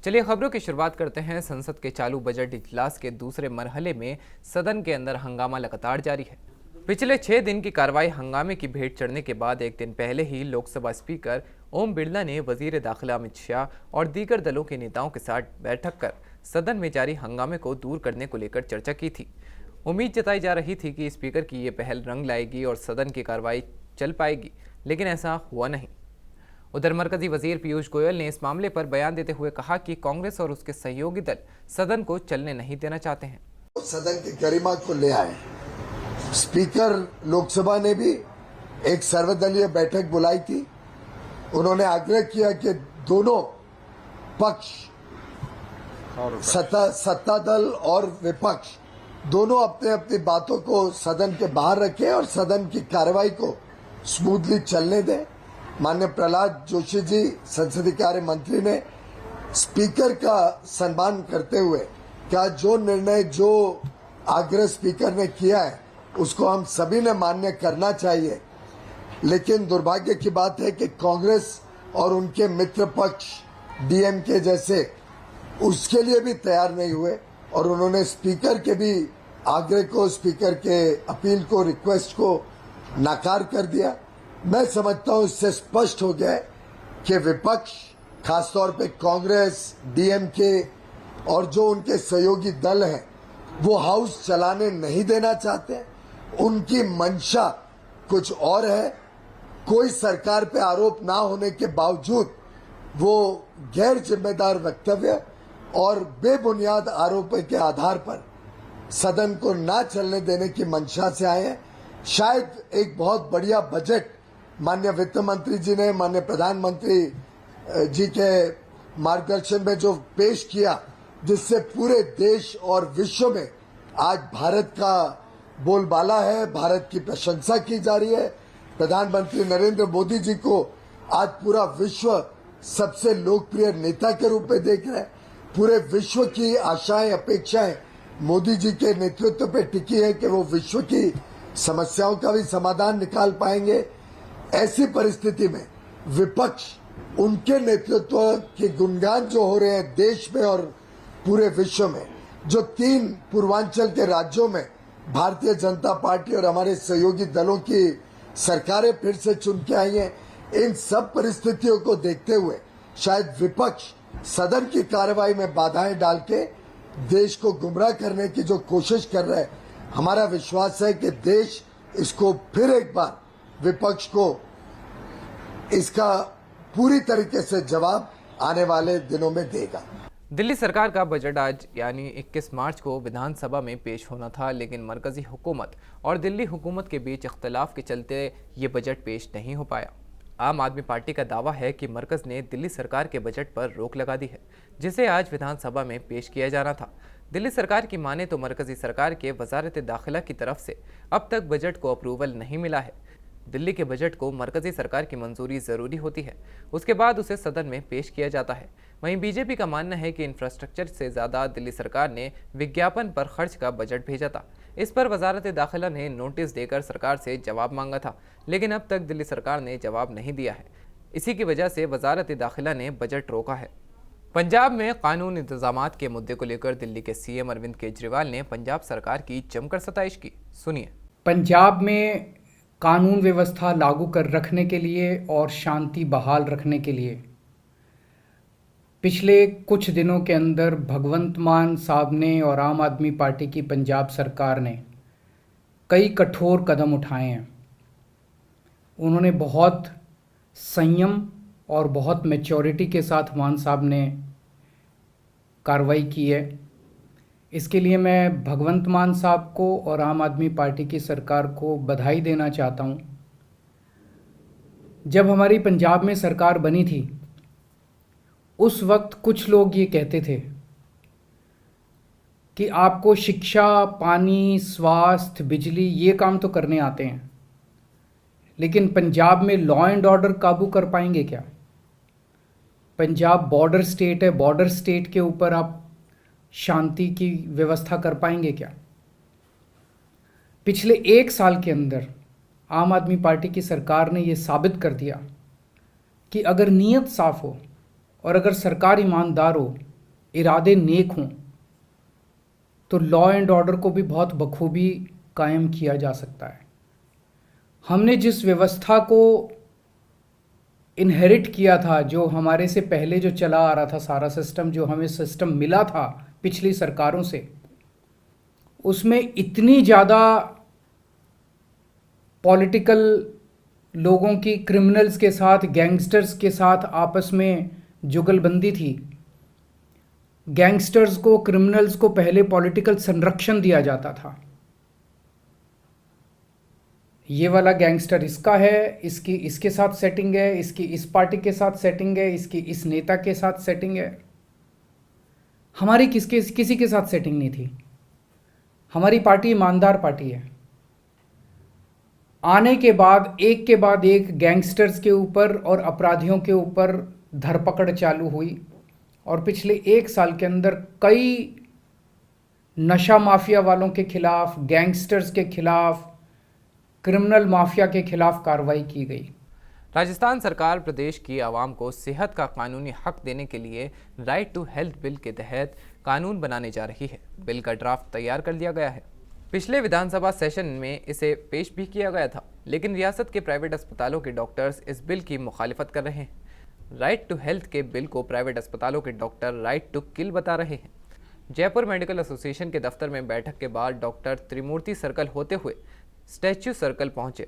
चलिए खबरों की शुरुआत करते हैं। संसद के चालू बजट इजलास के दूसरे मरहले में सदन के अंदर हंगामा लगातार जारी है। पिछले 6 दिन की कार्रवाई हंगामे की भेंट चढ़ने के बाद एक दिन पहले ही लोकसभा स्पीकर ओम बिरला ने वजीर दाखिला अमित शाह और दीगर दलों के नेताओं के साथ बैठक कर सदन में जारी हंगामे को दूर करने को लेकर चर्चा की थी। उम्मीद जताई जा रही थी कि स्पीकर की ये पहल रंग लाएगी और सदन की कार्रवाई चल पाएगी, लेकिन ऐसा हुआ नहीं। उधर मरकजी वजीर पीयूष गोयल ने इस मामले पर बयान देते हुए कहा कि कांग्रेस और उसके सहयोगी दल सदन को चलने नहीं देना चाहते हैं। सदन की गरिमा को ले आए। स्पीकर लोकसभा ने भी एक सर्वदलीय बैठक बुलाई थी। उन्होंने आग्रह किया कि दोनों पक्ष, सत्ता दल और विपक्ष, दोनों अपने अपनी बातों को सदन के बाहर रखें और सदन की कार्रवाई को स्मूथली चलने दें। माननीय प्रहलाद जोशी जी, संसदीय कार्य मंत्री, ने स्पीकर का सम्मान करते हुए क्या जो निर्णय, जो आग्रह स्पीकर ने किया है उसको हम सभी ने मान्य करना चाहिए। लेकिन दुर्भाग्य की बात है कि कांग्रेस और उनके मित्र पक्ष डीएमके जैसे उसके लिए भी तैयार नहीं हुए और उन्होंने स्पीकर के भी आग्रह को, स्पीकर के अपील को, रिक्वेस्ट को नाकार कर दिया। मैं समझता हूं इससे स्पष्ट हो गया है कि विपक्ष, खासतौर पे कांग्रेस, डीएमके और जो उनके सहयोगी दल हैं, वो हाउस चलाने नहीं देना चाहते। उनकी मंशा कुछ और है। कोई सरकार पे आरोप ना होने के बावजूद वो गैर जिम्मेदार वक्तव्य और बेबुनियाद आरोपों के आधार पर सदन को ना चलने देने की मंशा से आए हैं। शायद एक बहुत बढ़िया बजट माननीय वित्त मंत्री जी ने, माननीय प्रधानमंत्री जी के मार्गदर्शन में जो पेश किया, जिससे पूरे देश और विश्व में आज भारत का बोलबाला है, भारत की प्रशंसा की जा रही है। प्रधानमंत्री नरेंद्र मोदी जी को आज पूरा विश्व सबसे लोकप्रिय नेता के रूप में देख रहा है। पूरे विश्व की आशाएं, अपेक्षाएं मोदी जी के नेतृत्व पे टिकी है कि वो विश्व की समस्याओं का भी समाधान निकाल पाएंगे। ऐसी परिस्थिति में विपक्ष उनके नेतृत्व के गुणगान जो हो रहे हैं देश में और पूरे विश्व में, जो 3 पूर्वांचल के राज्यों में भारतीय जनता पार्टी और हमारे सहयोगी दलों की सरकारें फिर से चुन के आई हैं, इन सब परिस्थितियों को देखते हुए शायद विपक्ष सदन की कार्रवाई में बाधाएं डाल के देश को गुमराह करने की जो कोशिश कर रहा है, हमारा विश्वास है कि देश इसको फिर एक बार विपक्ष को इसका पूरी तरीके से जवाब आने वाले दिनों में देगा। दिल्ली सरकार का बजट आज यानी 21 मार्च को विधानसभा में पेश होना था, लेकिन मरकजी हुकूमत और दिल्ली हुकूमत के बीच इख्तलाफ के चलते ये बजट पेश नहीं हो पाया। आम आदमी पार्टी का दावा है कि मरकज ने दिल्ली सरकार के बजट पर रोक लगा दी है, जिसे आज विधानसभा में पेश किया जाना था। दिल्ली सरकार की माने तो मरकजी सरकार के वजारत दाखिला की तरफ से अब तक बजट को अप्रूवल नहीं मिला है। दिल्ली के बजट को मरकजी सरकार की मंजूरी ज़रूरी होती है, उसके बाद उसे सदन में पेश किया जाता है। वहीं बीजेपी का मानना है कि इंफ्रास्ट्रक्चर से ज़्यादा दिल्ली सरकार ने विज्ञापन पर खर्च का बजट भेजा था। इस पर वजारत दाखिला ने नोटिस देकर सरकार से जवाब मांगा था, लेकिन अब तक दिल्ली सरकार ने जवाब नहीं दिया है। इसी की वजह से वजारत दाखिला ने बजट रोका है। पंजाब में कानून इंतजामात के मुद्दे को लेकर दिल्ली के सीएम अरविंद केजरीवाल ने पंजाब सरकार की जमकर सताइश की। सुनिए। पंजाब में कानून व्यवस्था लागू कर रखने के लिए और शांति बहाल रखने के लिए पिछले कुछ दिनों के अंदर भगवंत मान साहब ने और आम आदमी पार्टी की पंजाब सरकार ने कई कठोर कदम उठाए हैं। उन्होंने बहुत संयम और बहुत मैच्योरिटी के साथ मान साहब ने कार्रवाई की है। इसके लिए मैं भगवंत मान साहब को और आम आदमी पार्टी की सरकार को बधाई देना चाहता हूँ। जब हमारी पंजाब में सरकार बनी थी, उस वक्त कुछ लोग ये कहते थे कि आपको शिक्षा, पानी, स्वास्थ्य, बिजली ये काम तो करने आते हैं, लेकिन पंजाब में लॉ एंड ऑर्डर काबू कर पाएंगे क्या? पंजाब बॉर्डर स्टेट है, बॉर्डर स्टेट के ऊपर आप शांति की व्यवस्था कर पाएंगे क्या? पिछले 1 साल के अंदर आम आदमी पार्टी की सरकार ने ये साबित कर दिया कि अगर नीयत साफ हो और अगर सरकार ईमानदार हो इरादे नेक हों तो लॉ एंड ऑर्डर को भी बहुत बखूबी कायम किया जा सकता है। हमने जिस व्यवस्था को इनहेरिट किया था, जो हमारे से पहले जो चला आ रहा था सारा सिस्टम, जो हमें सिस्टम मिला था पिछली सरकारों से, उसमें इतनी ज़्यादा पॉलिटिकल लोगों की क्रिमिनल्स के साथ, गैंगस्टर्स के साथ आपस में जुगलबंदी थी। गैंगस्टर्स को, क्रिमिनल्स को पहले पॉलिटिकल संरक्षण दिया जाता था। ये वाला गैंगस्टर इसका है, इसकी इसके साथ सेटिंग है, इसकी इस पार्टी के साथ सेटिंग है, इसकी इस नेता के साथ सेटिंग है। हमारी किसी के साथ सेटिंग नहीं थी। हमारी पार्टी ईमानदार पार्टी है। आने के बाद एक गैंगस्टर्स के ऊपर और अपराधियों के ऊपर धरपकड़ चालू हुई और पिछले 1 साल के अंदर कई नशा माफिया वालों के खिलाफ, गैंगस्टर्स के खिलाफ, क्रिमिनल माफिया के खिलाफ कार्रवाई की गई। राजस्थान सरकार प्रदेश की आवाम को सेहत का कानूनी हक देने के लिए राइट टू हेल्थ बिल के तहत कानून बनाने जा रही है। बिल का ड्राफ्ट तैयार कर लिया गया है। पिछले विधानसभा सेशन में इसे पेश भी किया गया था, लेकिन रियासत के प्राइवेट अस्पतालों के डॉक्टर्स इस बिल की मुखालिफत कर रहे हैं। राइट टू हेल्थ के बिल को प्राइवेट अस्पतालों के डॉक्टर राइट टू किल बता रहे हैं। जयपुर मेडिकल एसोसिएशन के दफ्तर में बैठक के बाद डॉक्टर त्रिमूर्ति सर्कल होते हुए स्टैच्यू सर्कल पहुंचे।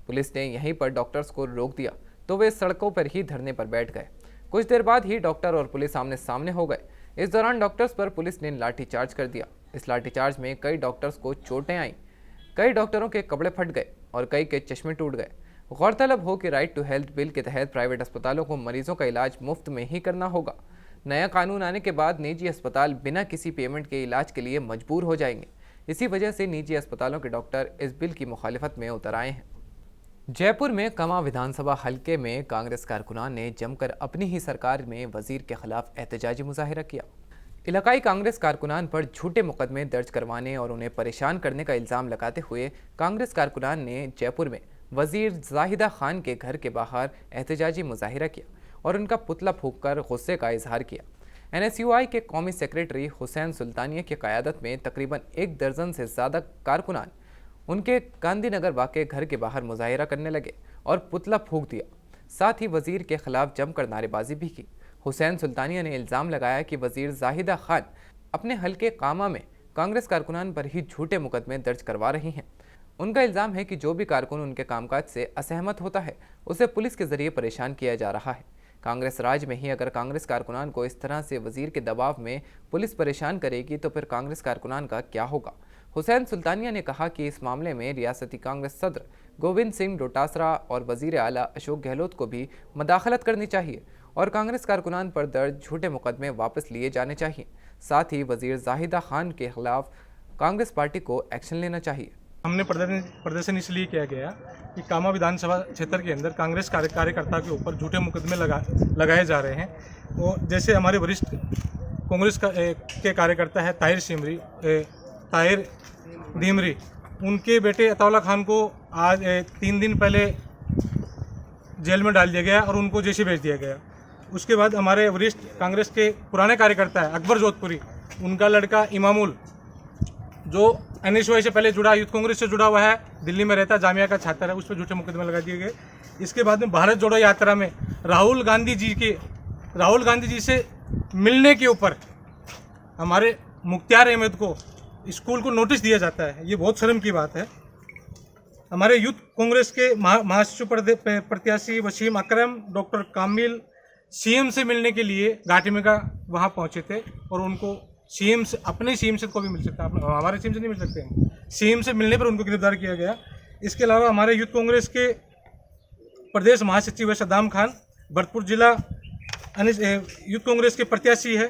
पुलिस ने यहीं पर डॉक्टर्स को रोक दिया तो वे सड़कों पर ही धरने पर बैठ गए। कुछ देर बाद ही डॉक्टर और पुलिस आमने सामने हो गए। इस दौरान डॉक्टर्स पर पुलिस ने लाठीचार्ज कर दिया। इस लाठीचार्ज में कई डॉक्टर्स को चोटें आईं, कई डॉक्टरों के कपड़े फट गए और कई के चश्मे टूट गए। गौरतलब हो कि राइट टू हेल्थ बिल के तहत प्राइवेट अस्पतालों को मरीजों का इलाज मुफ्त में ही करना होगा। नया कानून आने के बाद निजी अस्पताल बिना किसी पेमेंट के इलाज के लिए मजबूर हो जाएंगे। इसी वजह से निजी अस्पतालों के डॉक्टर इस बिल की मुखालिफत में उतर आए हैं। जयपुर में कमा विधानसभा हलके में कांग्रेस कारकुनान ने जमकर अपनी ही सरकार में वजीर के खिलाफ एहतजाजी मुजाहिरा किया। इलाकाई कांग्रेस कारकुनान पर झूठे मुकदमे दर्ज करवाने और उन्हें परेशान करने का इल्ज़ाम लगाते हुए कांग्रेस कारकुनान ने जयपुर में वजीर जाहिदा खान के घर के बाहर एहतजाजी मुजाहिरा किया और उनका पुतला फूंककर गुस्से का इजहार किया। NSUI के कौमी सेक्रेटरी हुसैन सुल्तानिया की क़यादत में तकरीबन 1 दर्जन से ज़्यादा कारकुनान उनके गांधीनगर वाक़े घर के बाहर मुजाहिरा करने लगे और पुतला फूंक दिया। साथ ही वजीर के खिलाफ जमकर नारेबाजी भी की। हुसैन सुल्तानिया ने इल्ज़ाम लगाया कि वजीर जाहिदा खान अपने हलके कामा में कांग्रेस कारकुनान पर ही झूठे मुकदमे दर्ज करवा रही हैं। उनका इल्ज़ाम है कि जो भी कारकुन उनके कामकाज से असहमत होता है उसे पुलिस के जरिए परेशान किया जा रहा है। कांग्रेस राज में ही अगर कांग्रेस कारकुनान को इस तरह से वजीर के दबाव में पुलिस परेशान करेगी तो फिर कांग्रेस कारकुनान का क्या होगा। हुसैन सुल्तानिया ने कहा कि इस मामले में रियासती कांग्रेस सदर गोविंद सिंह डोटासरा और वजीर आला अशोक गहलोत को भी मदाखलत करनी चाहिए और कांग्रेस कारकुनान पर दर्ज झूठे मुकदमे वापस लिए जाने चाहिए। साथ ही वजीर जाहिदा खान के खिलाफ कांग्रेस पार्टी को एक्शन लेना चाहिए। हमने प्रदर्शन इसलिए किया गया कि कामा विधानसभा क्षेत्र के अंदर कांग्रेस कार्यकर्ता के ऊपर झूठे मुकदमे लगाए जा रहे हैं। वो जैसे हमारे वरिष्ठ कांग्रेस के कार्यकर्ता है ताहिर धीमरी, उनके बेटे अताउल्ला खान को आज 3 दिन पहले जेल में डाल दिया गया और उनको जेल भेज दिया गया। उसके बाद हमारे वरिष्ठ कांग्रेस के पुराने कार्यकर्ता है अकबर जोधपुरी, उनका लड़का इमामुल जो NSUI से पहले जुड़ा, यूथ कांग्रेस से जुड़ा हुआ है, दिल्ली में रहता है, जामिया का छात्र है, उस पर झूठे मुकदमे लगा दिए गए। इसके बाद में भारत जोड़ो यात्रा में राहुल गांधी जी से मिलने के ऊपर हमारे मुख्तार अहमद को स्कूल को नोटिस दिया जाता है। ये बहुत शर्म की बात है। हमारे यूथ कांग्रेस के महासचिव प्रत्याशी वसीम अकरम डॉक्टर कामिल CM से मिलने के लिए घाटी में वहाँ पहुँचे थे और उनको CM से, अपने CM से को भी मिल सकता है, हमारे CM से नहीं मिल सकते हैं। CM से मिलने पर उनको गिरफ्तार किया गया। इसके अलावा हमारे यूथ कांग्रेस के प्रदेश महासचिव है सद्दाम खान, भरतपुर जिला यूथ कांग्रेस के प्रत्याशी है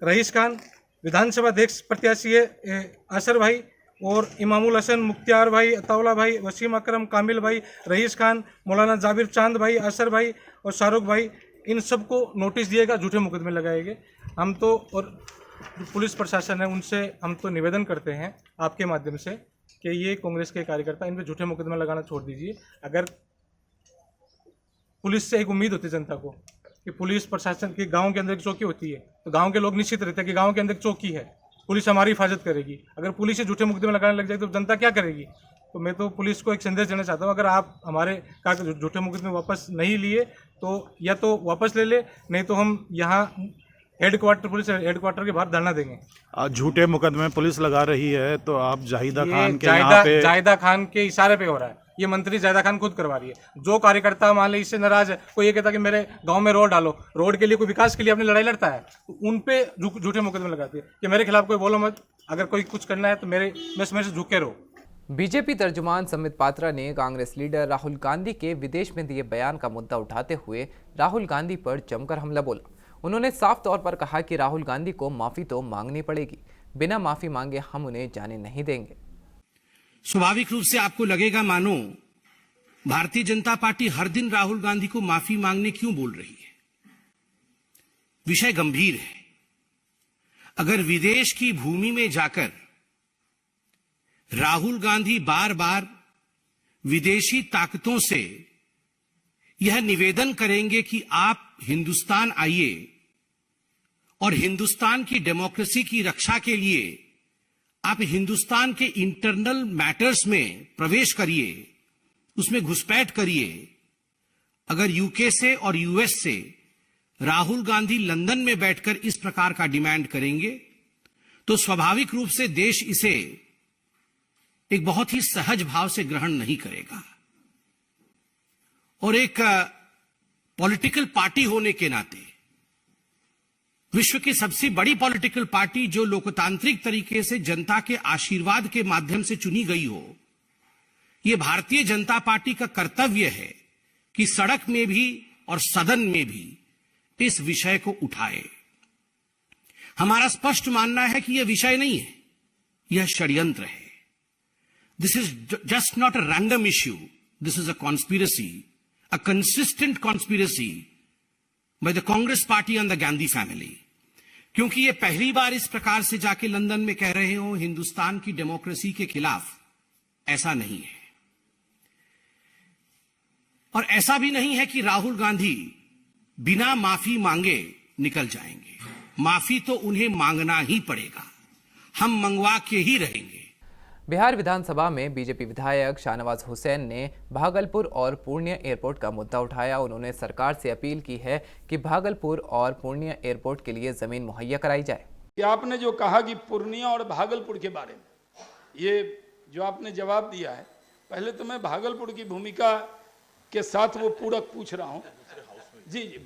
रईस खान, विधानसभा अध्यक्ष प्रत्याशी है असर भाई और इमामुल हसन, मुख्तार भाई, अताउल्ला भाई, वसीम अकरम, कामिल भाई, रईस खान, मौलाना जाबिर चांद भाई, असर भाई और शाहरुख भाई, इन सबको नोटिस दिएगा, झूठे मुकदमे लगाएंगे। हम तो और पुलिस प्रशासन है उनसे हम तो निवेदन करते हैं आपके माध्यम से कि ये कांग्रेस के कार्यकर्ता इन पे झूठे मुकदमे लगाना छोड़ दीजिए। अगर पुलिस से एक उम्मीद होती है जनता को कि पुलिस प्रशासन की गांव के अंदर एक चौकी होती है, तो गांव के लोग निश्चित रहते हैं कि गांव के अंदर एक चौकी है, पुलिस हमारी हिफाजत करेगी। अगर पुलिस से झूठे मुकदमे लगाने लग जाए तो जनता क्या करेगी? तो मैं तो पुलिस को एक संदेश देना चाहता हूँ, अगर आप हमारे झूठे मुकदमे वापस नहीं लिए तो या तो वापस ले ले, नहीं तो हम यहाँ पुलिस हेडक्वार्टर के बाहर धरना देंगे। झूठे मुकदमे पुलिस लगा रही है, तो आप जाहिदा ये खान के यहाँ पे जाहिदा खान के इशारे पे हो रहा है, ये मंत्री जाहिदा खान खुद करवा रही है। जो कार्यकर्ता मान ली इससे नाराज है, कोई ये कहता कि मेरे गांव में रोड डालो, रोड के लिए कोई विकास के लिए अपनी लड़ाई लड़ता है, तो उन पे झूठे मुकदमे लगाती है कि मेरे खिलाफ कोई बोलो मत, अगर कोई कुछ करना है तो मेरे से झुके रहो। बीजेपी तर्जुमान संबित पात्रा ने कांग्रेस लीडर राहुल गांधी के विदेश में दिए बयान का मुद्दा उठाते हुए राहुल गांधी पर जमकर हमला बोला। उन्होंने साफ तौर पर कहा कि राहुल गांधी को माफी तो मांगनी पड़ेगी, बिना माफी मांगे हम उन्हें जाने नहीं देंगे। स्वाभाविक रूप से आपको लगेगा मानो भारतीय जनता पार्टी हर दिन राहुल गांधी को माफी मांगने क्यों बोल रही है। विषय गंभीर है। अगर विदेश की भूमि में जाकर राहुल गांधी बार बार विदेशी ताकतों से यह निवेदन करेंगे कि आप हिंदुस्तान आइए और हिंदुस्तान की डेमोक्रेसी की रक्षा के लिए आप हिंदुस्तान के इंटरनल मैटर्स में प्रवेश करिए, उसमें घुसपैठ करिए। अगर यूके से और यूएस से राहुल गांधी लंदन में बैठकर इस प्रकार का डिमांड करेंगे तो स्वाभाविक रूप से देश इसे एक बहुत ही सहज भाव से ग्रहण नहीं करेगा। और एक पॉलिटिकल पार्टी होने के नाते, विश्व की सबसे बड़ी पॉलिटिकल पार्टी जो लोकतांत्रिक तरीके से जनता के आशीर्वाद के माध्यम से चुनी गई हो, यह भारतीय जनता पार्टी का कर्तव्य है कि सड़क में भी और सदन में भी इस विषय को उठाए। हमारा स्पष्ट मानना है कि यह विषय नहीं है, यह षड्यंत्र है। This is just not a random issue, this is a conspiracy, a consistent conspiracy by the Congress party and the Gandhi family। क्योंकि ये पहली बार इस प्रकार से जाके लंदन में कह रहे हो हिंदुस्तान की डेमोक्रेसी के खिलाफ, ऐसा नहीं है। और ऐसा भी नहीं है कि राहुल गांधी बिना माफी मांगे निकल जाएंगे। माफी तो उन्हें मांगना ही पड़ेगा, हम मंगवा के ही रहेंगे। बिहार विधानसभा में बीजेपी विधायक शाहनवाज हुसैन ने भागलपुर और पूर्णिया एयरपोर्ट का मुद्दा उठाया। उन्होंने सरकार से अपील की है कि भागलपुर और पूर्णिया एयरपोर्ट के लिए जमीन मुहैया कराई जाए। कि आपने जो कहा कि पूर्णिया और भागलपुर के बारे में, ये जो आपने जवाब दिया है, पहले तो मैं भागलपुर की भूमिका के साथ वो पूरक पूछ रहा हूँ। जी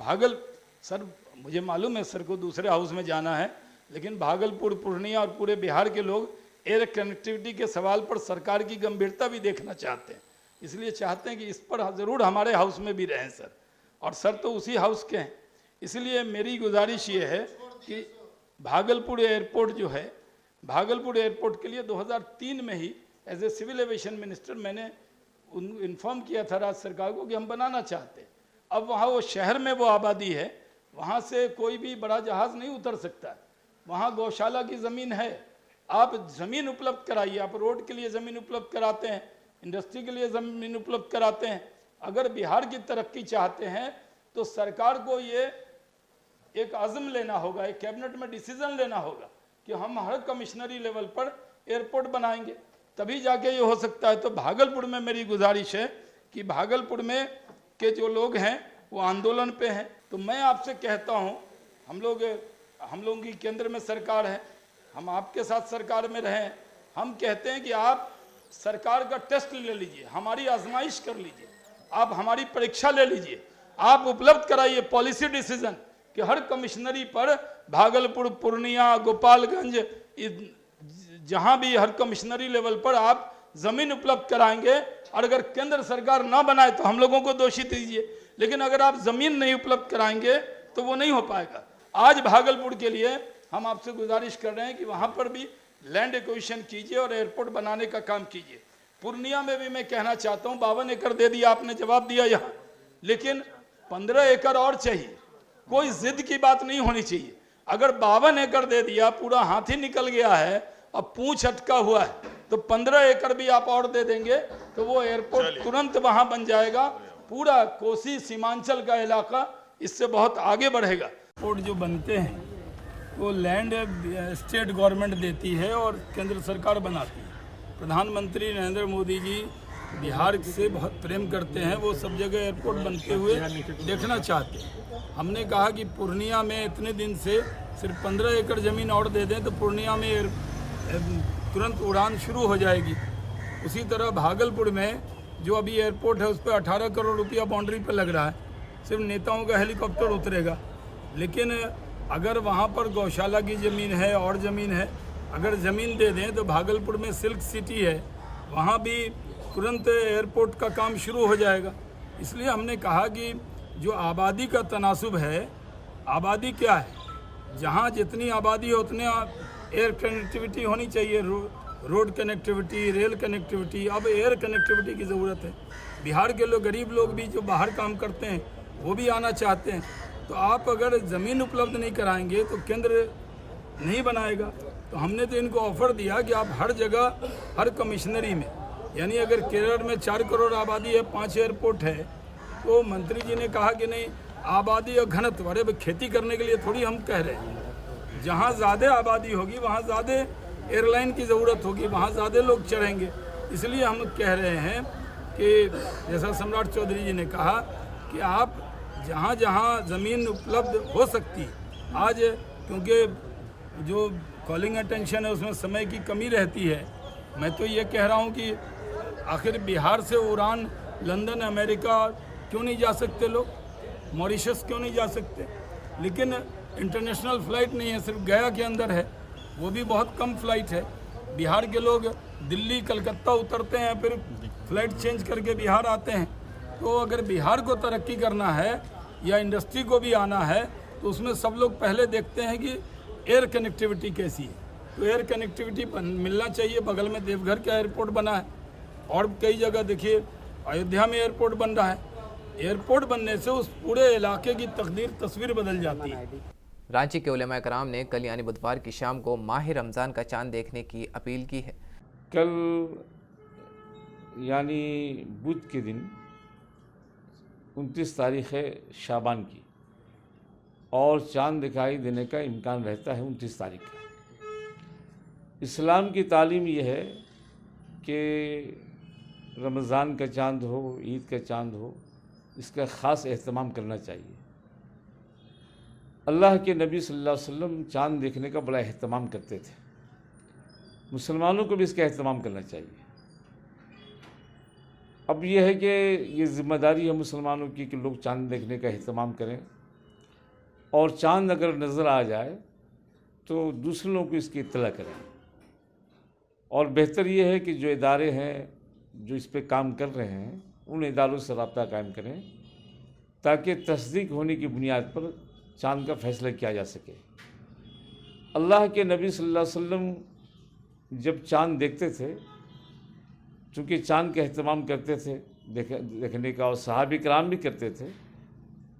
सर, मुझे मालूम है सर को दूसरे हाउस में जाना है, लेकिन भागलपुर, पूर्णिया और पूरे बिहार के लोग एयर कनेक्टिविटी के सवाल पर सरकार की गंभीरता भी देखना चाहते हैं, इसलिए चाहते हैं कि इस पर ज़रूर हमारे हाउस में भी रहें सर, और सर तो उसी हाउस के हैं। इसलिए मेरी गुजारिश ये है कि भागलपुर एयरपोर्ट जो है, भागलपुर एयरपोर्ट के लिए 2003 में ही as a civil aviation minister मैंने इन्फॉर्म किया था राज्य सरकार को कि हम बनाना चाहते हैं। अब वहाँ वो शहर में वो आबादी है, वहाँ से कोई भी बड़ा जहाज़ नहीं उतर सकता, वहाँ गौशाला की ज़मीन है, आप ज़मीन उपलब्ध कराइए। आप रोड के लिए ज़मीन उपलब्ध कराते हैं, इंडस्ट्री के लिए ज़मीन उपलब्ध कराते हैं। अगर बिहार की तरक्की चाहते हैं तो सरकार को ये एक अज़्म लेना होगा, एक कैबिनेट में डिसीजन लेना होगा कि हम हर कमिश्नरी लेवल पर एयरपोर्ट बनाएंगे, तभी जाके ये हो सकता है। तो भागलपुर में मेरी गुजारिश है कि भागलपुर में के जो लोग हैं वो आंदोलन पे हैं, तो मैं आपसे कहता हूँ, हम लोगों की केंद्र में सरकार है, हम आपके साथ सरकार में रहें, हम कहते हैं कि आप सरकार का टेस्ट ले लीजिए, हमारी आजमाइश कर लीजिए, आप हमारी परीक्षा ले लीजिए, आप उपलब्ध कराइए पॉलिसी डिसीजन कि हर कमिश्नरी पर भागलपुर, पूर्णिया, गोपालगंज, जहां भी हर कमिश्नरी लेवल पर आप जमीन उपलब्ध कराएंगे। और अगर केंद्र सरकार ना बनाए तो हम लोगों को दोषी दीजिए, लेकिन अगर आप जमीन नहीं उपलब्ध कराएंगे तो वो नहीं हो पाएगा। आज भागलपुर के लिए हम आपसे गुजारिश कर रहे हैं कि वहां पर भी लैंड एक्विजिशन कीजिए और एयरपोर्ट बनाने का काम कीजिए। पूर्णिया में भी मैं कहना चाहता हूं, 52 एकड़ दे दिया, आपने जवाब दिया यहाँ, लेकिन 15 एकड़ और चाहिए। कोई जिद की बात नहीं होनी चाहिए। अगर 52 एकड़ दे दिया, पूरा हाथी निकल गया है, अब पूंछ अटका हुआ है, तो 15 एकड़ भी आप और दे देंगे तो वो एयरपोर्ट तुरंत वहां बन जाएगा। पूरा कोसी सीमांचल का इलाका इससे बहुत आगे बढ़ेगा। एयरपोर्ट जो बनते हैं वो लैंड स्टेट गवर्नमेंट देती है और केंद्र सरकार बनाती है। प्रधानमंत्री नरेंद्र मोदी जी बिहार से बहुत प्रेम करते हैं, वो सब जगह एयरपोर्ट बनते हुए देखना चाहते हैं। हमने कहा कि पूर्णिया में इतने दिन से सिर्फ 15 एकड़ ज़मीन और दे दें तो पूर्णिया में तुरंत उड़ान शुरू हो जाएगी। उसी तरह भागलपुर में जो अभी एयरपोर्ट है उस पर 18 करोड़ रुपया बाउंड्री पर लग रहा है, सिर्फ नेताओं का हेलीकॉप्टर उतरेगा। लेकिन अगर वहाँ पर गौशाला की ज़मीन है और ज़मीन है, अगर ज़मीन दे दें तो भागलपुर में सिल्क सिटी है, वहाँ भी तुरंत एयरपोर्ट का काम शुरू हो जाएगा। इसलिए हमने कहा कि जो आबादी का तनासुब है, आबादी क्या है, जहाँ जितनी आबादी है उतने एयर कनेक्टिविटी होनी चाहिए, रोड कनेक्टिविटी, रेल कनेक्टिविटी। अब एयर कनेक्टिविटी की ज़रूरत है। बिहार के लोग, गरीब लोग भी जो बाहर काम करते हैं वो भी आना चाहते हैं। तो आप अगर ज़मीन उपलब्ध नहीं कराएंगे तो केंद्र नहीं बनाएगा। तो हमने तो इनको ऑफ़र दिया कि आप हर जगह, हर कमिश्नरी में, यानी अगर केरल में 4 करोड़ आबादी है, 5 एयरपोर्ट है, तो मंत्री जी ने कहा कि नहीं, आबादी और घनत्व, अरे खेती करने के लिए थोड़ी हम कह रहे हैं। जहाँ ज़्यादा आबादी होगी वहाँ ज़्यादा एयरलाइन की ज़रूरत होगी, वहाँ ज़्यादा लोग चढ़ेंगे। इसलिए हम कह रहे हैं कि जैसा सम्राट चौधरी जी ने कहा कि आप जहाँ जहाँ ज़मीन उपलब्ध हो सकती, आज क्योंकि जो कॉलिंग अटेंशन है उसमें समय की कमी रहती है, मैं तो ये कह रहा हूँ कि आखिर बिहार से उड़ान लंदन, अमेरिका क्यों नहीं जा सकते लोग, मॉरिशस क्यों नहीं जा सकते? लेकिन इंटरनेशनल फ़्लाइट नहीं है, सिर्फ गया के अंदर है, वो भी बहुत कम फ़्लाइट है। बिहार के लोग दिल्ली, कलकत्ता उतरते हैं, फिर फ़्लाइट चेंज करके बिहार आते हैं। तो अगर बिहार को तरक्की करना है या इंडस्ट्री को भी आना है तो उसमें सब लोग पहले देखते हैं कि एयर कनेक्टिविटी कैसी है। तो एयर कनेक्टिविटी मिलना चाहिए। बगल में देवघर का एयरपोर्ट बना है और कई जगह देखिए अयोध्या में एयरपोर्ट बन रहा है। एयरपोर्ट बनने से उस पूरे इलाके की तस्वीर बदल जाती है। रांची के उलेमा कराम ने कल यानी बुधवार की शाम को माह रमज़ान का चांद देखने की अपील की है। कल यानी बुध के दिन 29 तारीख़ है शाबान की, और चांद दिखाई देने का इम्कान रहता है 29 तारीख का। इस्लाम की तालीम यह है कि रमज़ान का चांद हो, ईद का चांद हो, इसका ख़ास एहतमाम करना चाहिए। अल्लाह के नबी सल्लल्लाहु अलैहि वसल्लम चांद देखने का बड़ा एहतमाम करते थे। मुसलमानों को भी इसका एहतमाम करना चाहिए। अब यह है कि ये ज़िम्मेदारी है मुसलमानों की कि लोग चांद देखने का एहतमाम करें, और चांद अगर नज़र आ जाए तो दूसरे लोगों को इसकी इत्तला करें। और बेहतर ये है कि जो इदारे हैं जो इस पे काम कर रहे हैं उन इदारों से रब्ता कायम करें ताकि तस्दीक होने की बुनियाद पर चांद का फ़ैसला किया जा सके। अल्लाह के नबी सल्लल्लाहु अलैहि वसल्लम जब चांद देखते थे, चूँकि चांद का एहतमाम करते थे देखने का, और सहाबी कराम भी करते थे,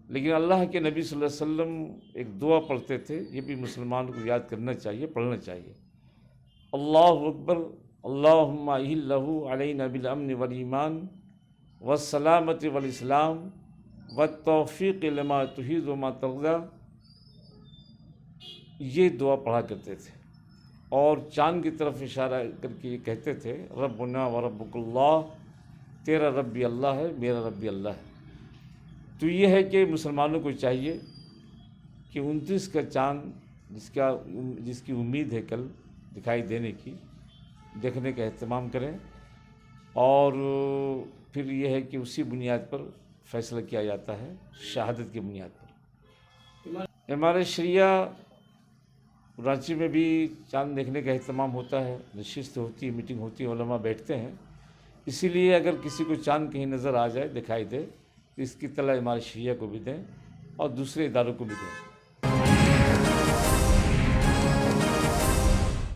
लेकिन अल्लाह के नबी सल्लल्लाहु अलैहि वसल्लम एक दुआ पढ़ते थे। ये भी मुसलमानों को याद करना चाहिए, पढ़ना चाहिए। अल्लाहु अकबर, अल्लाहुम्मा इल्लहु अलैना बिल अम्न वल ईमान वस्सलामति वल इस्लाम वत्तौफीक़ लिमा तुहीज़ व मा तर्ज़ा। ये दुआ पढ़ा करते थे और चाँद की तरफ इशारा करके ये कहते थे, रब्बुना व रब्बुकुल्लाह, तेरा रब भी अल्लाह है, मेरा रब भी अल्लाह है। तो ये है कि मुसलमानों को चाहिए कि 29 का चाँद जिसकी उम्मीद है कल दिखाई देने की, देखने का एहतमाम करें, और फिर यह है कि उसी बुनियाद पर फ़ैसला किया जाता है, शहादत की बुनियाद पर। हमारे शरिया रांची में भी चाँद देखने का एहतमाम होता है, नशिस्त होती है, मीटिंग होती है, उलमा बैठते हैं। इसीलिए अगर किसी को चाँद कहीं नज़र आ जाए, दिखाई दे, तो इसकी तला हमारे शरिया को भी दें और दूसरे इदारों को भी दें।